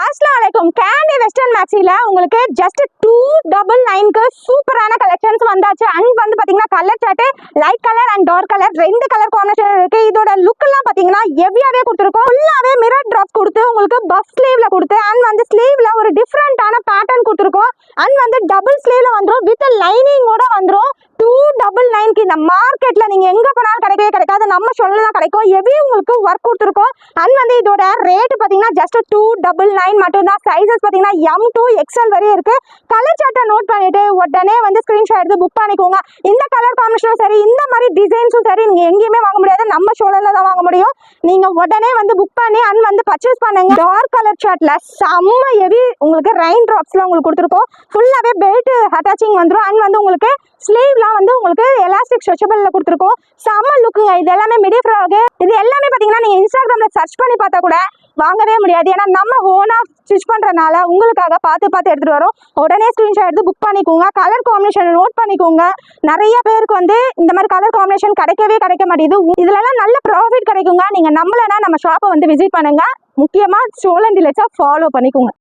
अस्सलामुअलैकुम candy western मैक्सीல உங்களுக்கு just 299க்கு சூப்பரான கலெக்ஷன்ஸ் வந்தாச்சு. அண்ட் வந்து பாத்தீங்கன்னா colour chart light colour and dark colour ரெண்டு கலர் காம்பினேஷன் இருக்கு. இதோட லுக் எல்லாம் பாத்தீங்கன்னா ஹெவியாவே கொடுத்திருக்கோம். ஃபுல்லாவே மிரர் டிராப்ஸ் கொடுத்து உங்களுக்கு பஃப் ஸ்லீவ்ல கொடுத்து அண்ட் வந்து ஸ்லீவ்ல ஒரு டிஃபரண்டான பேட்டர்ன் கொடுத்திருக்கோம். அண்ட் வந்து டபுள் ஸ்லீவ்ல வந்துரும் வித் லைனிங்கோட வந்துரும். 299க்கு இந்த மார்க்கெட்ல நீங்க எங்க போனாலும் கிடைக்கவே கிடைக்காது. நம்ம சொல்லலாம் கிடைக்கும். ஹெவி உங்களுக்கு ஒர்க் கொடுத்திருக்கோம். அண்ட் வந்து இதோட ரேட் பாத்தீங்கன்னா ஜஸ்ட் 299 மட்டும் தான். சைஸஸ் பாத்தீங்கன்னா M to XL வரையும் இருக்கு. கலர் சார்ட்டை நோட் பண்ணிட்டு உடனே வந்து ஸ்கிரீன்ஷாட் எடுத்து புக் பண்ணிக்கோங்க. இந்த கலர் காம்பினேஷனும் சரி இந்த மாதிரி டிசைன்ஸும் சரி நீங்க எங்கேயுமே வாங்க முடியாது. நம்ம ஷோல தான் வாங்க முடியும். நீங்க உடனே வந்து புக் பண்ணி அண்ட் வந்து பர்ச்சேஸ் பண்ணுங்க. டார்க் கலர் சார்ட்ல செம்ம ஹெவி உங்களுக்கு ரெயின் டிராப்ஸ்ல உங்களுக்கு கொடுத்துருக்கோம். ஃபுல்லாவே பெல்ட் அட்டாச்சிங் வந்துடும். அண்ட் வந்து உங்களுக்கு ஸ்லீவ்லாம் வந்து உங்களுக்கு எலாஸ்டிக் ஸ்ட்ரெச்சபிள்ல கொடுத்துருக்கோம். செம்ம லுக்குங்க. இது எல்லாமே மிடி ஃப்ராக். இது எல்லாமே பாத்தீங்கன்னா நீங்க இன்ஸ்டாகிராம்ல சர்ச் பண்ணி பார்த்தா கூட வாங்கவே முடியாது. ஏன்னா நம்ம ஓனா ஸ்டிச் பண்றதுனால உங்களுக்காக பார்த்து எடுத்துட்டு வரோம். உடனே ஸ்கிரீன்ஷாட் எடுத்து புக் பண்ணிக்கோங்க. கலர் காம்பினேஷன் நோட் பண்ணிக்கோங்க. நிறைய பேருக்கு வந்து இந்த மாதிரி கலர் காம்பினேஷன் கிடைக்க மாட்டேங்குது. இதுலலாம் நல்ல ப்ராஃபிட் கிடைக்குங்க. நீங்க நம்மளனா நம்ம ஷாப்பை வந்து விசிட் பண்ணுங்க. முக்கியமா சோழன் டிலக்ஸை ஃபாலோ பண்ணிக்கோங்க.